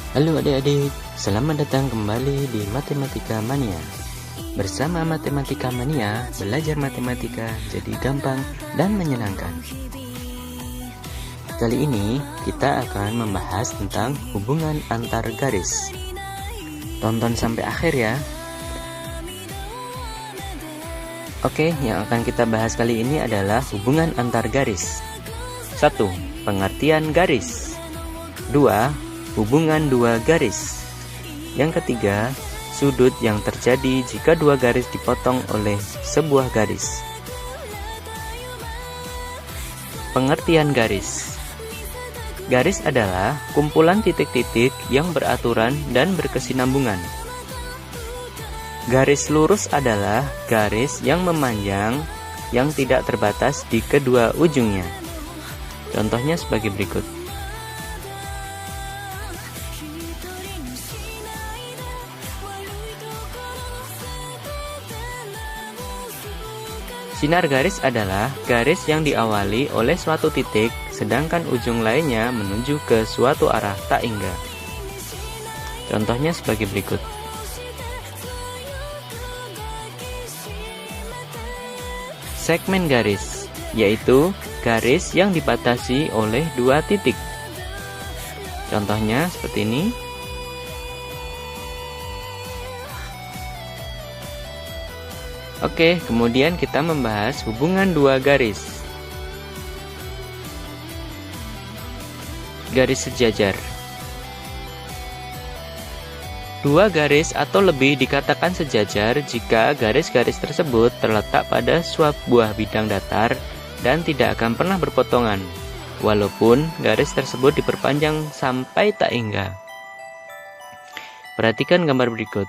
Halo adik-adik, selamat datang kembali di Matematika Mania. Bersama Matematika Mania, belajar matematika jadi gampang dan menyenangkan. Kali ini kita akan membahas tentang hubungan antar garis. Tonton sampai akhir ya. Oke, yang akan kita bahas kali ini adalah hubungan antar garis. 1. Pengertian garis. 2. Hubungan dua garis. Yang ketiga, sudut yang terjadi jika dua garis dipotong oleh sebuah garis. Pengertian garis. Garis adalah kumpulan titik-titik yang beraturan dan berkesinambungan. Garis lurus adalah garis yang memanjang yang tidak terbatas di kedua ujungnya. Contohnya sebagai berikut. Sinar garis adalah garis yang diawali oleh suatu titik, sedangkan ujung lainnya menuju ke suatu arah tak hingga. Contohnya sebagai berikut. Segmen garis, yaitu garis yang dibatasi oleh dua titik. Contohnya seperti ini. Oke, kemudian kita membahas hubungan dua garis. Garis sejajar. Dua garis atau lebih dikatakan sejajar jika garis-garis tersebut terletak pada sebuah bidang datar dan tidak akan pernah berpotongan, walaupun garis tersebut diperpanjang sampai tak hingga. Perhatikan gambar berikut.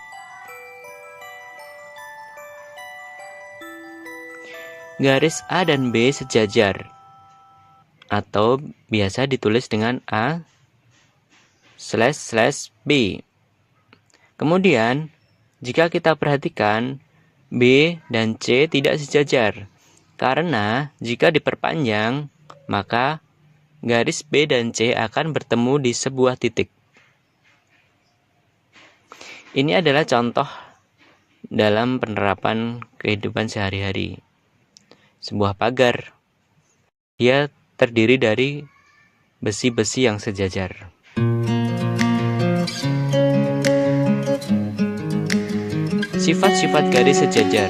Garis A dan B sejajar, atau biasa ditulis dengan A//B. Kemudian, jika kita perhatikan, B dan C tidak sejajar, karena jika diperpanjang, maka garis B dan C akan bertemu di sebuah titik. Ini adalah contoh dalam penerapan kehidupan sehari-hari. Sebuah pagar, dia terdiri dari besi-besi yang sejajar. Sifat-sifat garis sejajar.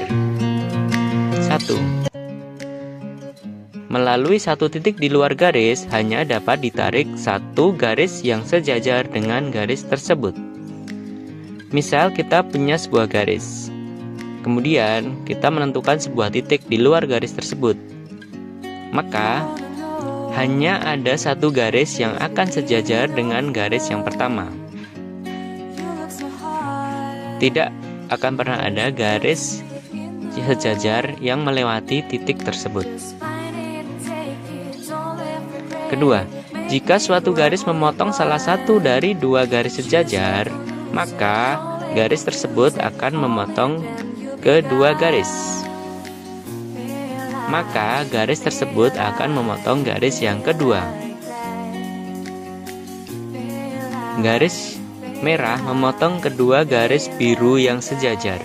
1. Melalui satu titik di luar garis hanya dapat ditarik satu garis yang sejajar dengan garis tersebut. Misal kita punya sebuah garis. Kemudian, kita menentukan sebuah titik di luar garis tersebut. Maka, hanya ada satu garis yang akan sejajar dengan garis yang pertama. Tidak akan pernah ada garis sejajar yang melewati titik tersebut. Kedua, jika suatu garis memotong salah satu dari dua garis sejajar, maka garis tersebut akan memotong kedua garis. Maka garis tersebut akan memotong garis yang kedua. Garis merah memotong kedua garis biru yang sejajar.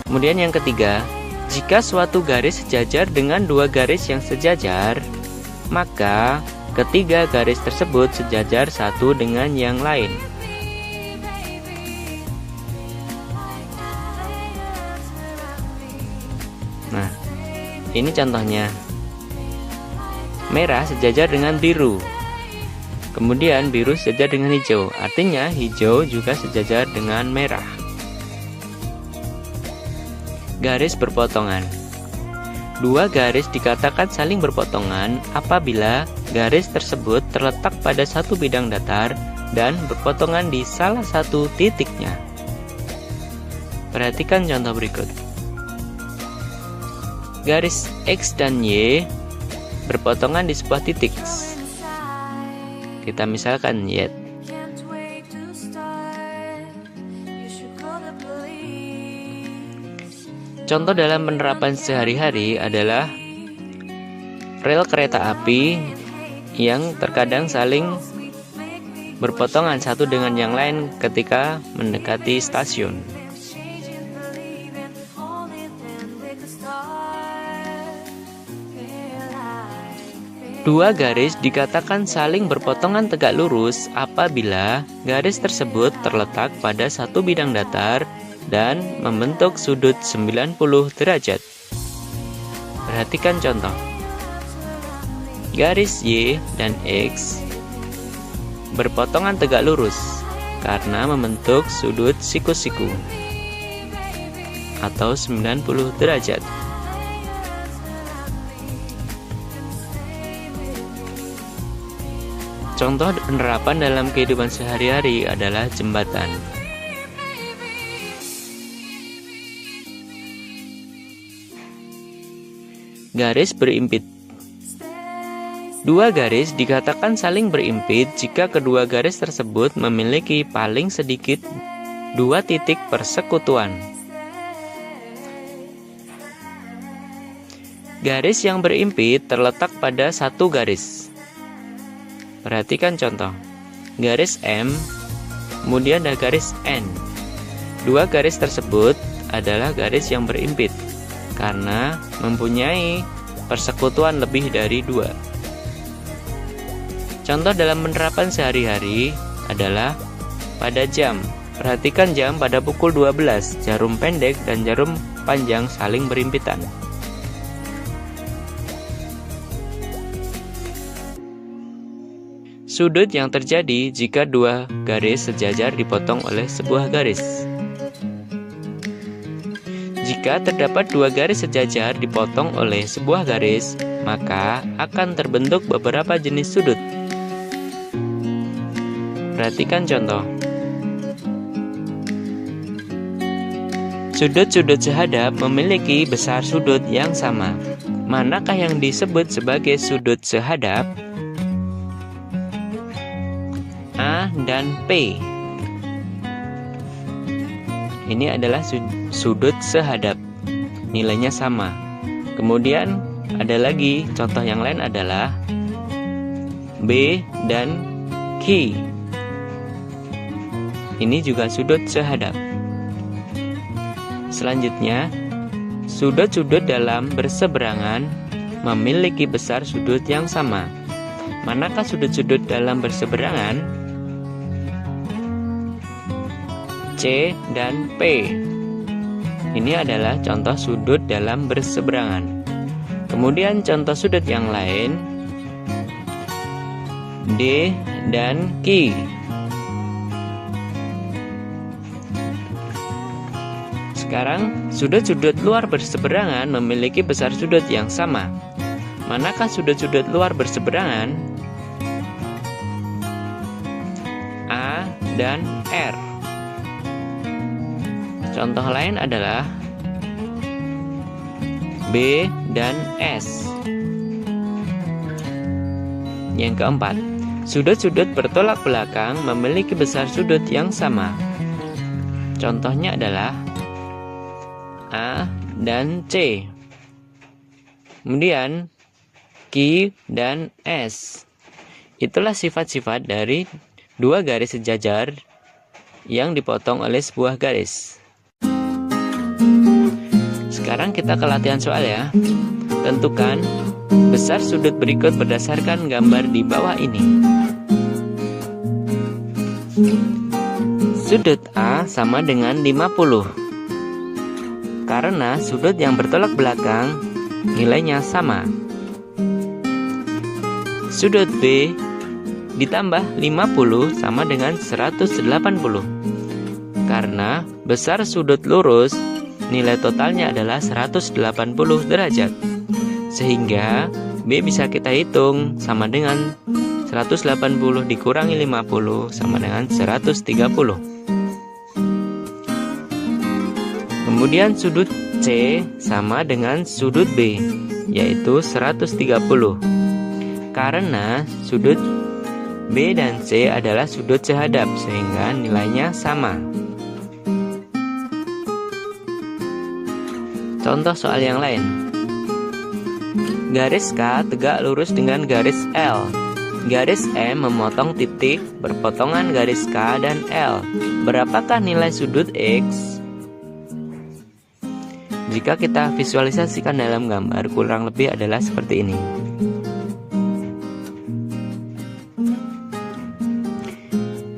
Kemudian yang ketiga, jika suatu garis sejajar dengan dua garis yang sejajar, maka ketiga garis tersebut sejajar satu dengan yang lain. Nah, ini contohnya. Merah sejajar dengan biru. Kemudian biru sejajar dengan hijau. Artinya hijau juga sejajar dengan merah. Garis berpotongan. Dua garis dikatakan saling berpotongan apabila garis tersebut terletak pada satu bidang datar dan berpotongan di salah satu titiknya. Perhatikan contoh berikut. Garis X dan Y berpotongan di sebuah titik. Kita misalkan Y. Contoh dalam penerapan sehari-hari adalah rel kereta api yang terkadang saling berpotongan satu dengan yang lain ketika mendekati stasiun. Dua garis dikatakan saling berpotongan tegak lurus apabila garis tersebut terletak pada satu bidang datar dan membentuk sudut 90 derajat. Perhatikan contoh. Garis Y dan X berpotongan tegak lurus karena membentuk sudut siku-siku atau 90 derajat. Contoh penerapan dalam kehidupan sehari-hari adalah jembatan. Garis berimpit. Dua garis dikatakan saling berimpit jika kedua garis tersebut memiliki paling sedikit dua titik persekutuan. Garis yang berimpit terletak pada satu garis. Perhatikan contoh. Garis M, kemudian ada garis N. Dua garis tersebut adalah garis yang berimpit karena mempunyai persekutuan lebih dari dua. Contoh dalam penerapan sehari-hari adalah pada jam. Perhatikan jam pada pukul 12, jarum pendek dan jarum panjang saling berimpitan. Sudut yang terjadi jika dua garis sejajar dipotong oleh sebuah garis. Jika terdapat dua garis sejajar dipotong oleh sebuah garis, maka akan terbentuk beberapa jenis sudut. Perhatikan contoh. Sudut-sudut sehadap memiliki besar sudut yang sama. Manakah yang disebut sebagai sudut sehadap? A dan P. Ini adalah sudut sehadap. Nilainya sama. Kemudian ada lagi contoh yang lain adalah B dan Q. Ini juga sudut sehadap. Selanjutnya, sudut-sudut dalam berseberangan memiliki besar sudut yang sama. Manakah sudut-sudut dalam berseberangan? C dan P. Ini adalah contoh sudut dalam berseberangan. Kemudian contoh sudut yang lain D dan Q. Sekarang, sudut-sudut luar berseberangan memiliki besar sudut yang sama. Manakah sudut-sudut luar berseberangan? A dan R. Contoh lain adalah B dan S. Yang keempat, sudut-sudut bertolak belakang memiliki besar sudut yang sama. Contohnya adalah A dan C. Kemudian Q dan S. Itulah sifat-sifat dari dua garis sejajar yang dipotong oleh sebuah garis. Sekarang kita ke latihan soal ya. Tentukan besar sudut berikut berdasarkan gambar di bawah ini. Sudut A sama dengan 50. Karena sudut yang bertolak belakang nilainya sama. Sudut B ditambah 50 sama dengan 180. Karena besar sudut lurus nilai totalnya adalah 180 derajat. Sehingga B bisa kita hitung sama dengan 180 dikurangi 50 sama dengan 130. Kemudian sudut C sama dengan sudut B, yaitu 130. Karena sudut B dan C adalah sudut sehadap, sehingga nilainya sama. Contoh soal yang lain. Garis K tegak lurus dengan garis L. Garis M memotong titik berpotongan garis K dan L. Berapakah nilai sudut X? Jika kita visualisasikan dalam gambar, kurang lebih adalah seperti ini.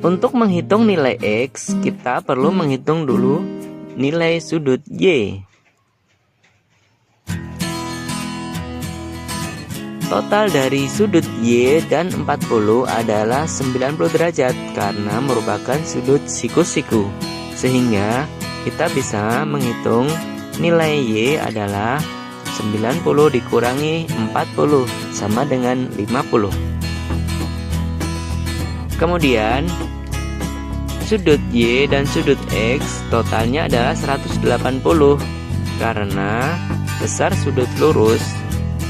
Untuk menghitung nilai X, kita perlu menghitung dulu nilai sudut Y. Total dari sudut Y dan 40 adalah 90 derajat karena merupakan sudut siku-siku. Sehingga kita bisa menghitung nilai Y adalah 90 dikurangi 40 sama dengan 50. Kemudian sudut Y dan sudut X totalnya adalah 180 karena besar sudut lurus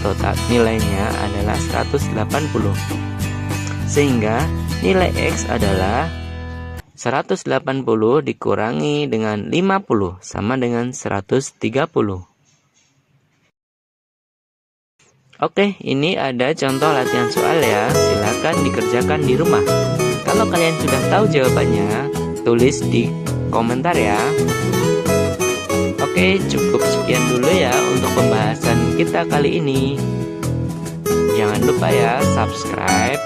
total nilainya adalah 180. Sehingga nilai X adalah 180 dikurangi dengan 50 sama dengan 130. Oke, ini ada contoh latihan soal ya. Silakan dikerjakan di rumah. Kalau kalian sudah tahu jawabannya, tulis di komentar ya. Oke, cukup sekian dulu ya untuk pembahasan kita kali ini. Jangan lupa ya subscribe,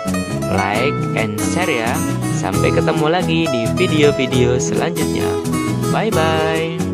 like, and share ya. Sampai ketemu lagi di video-video selanjutnya. Bye-bye.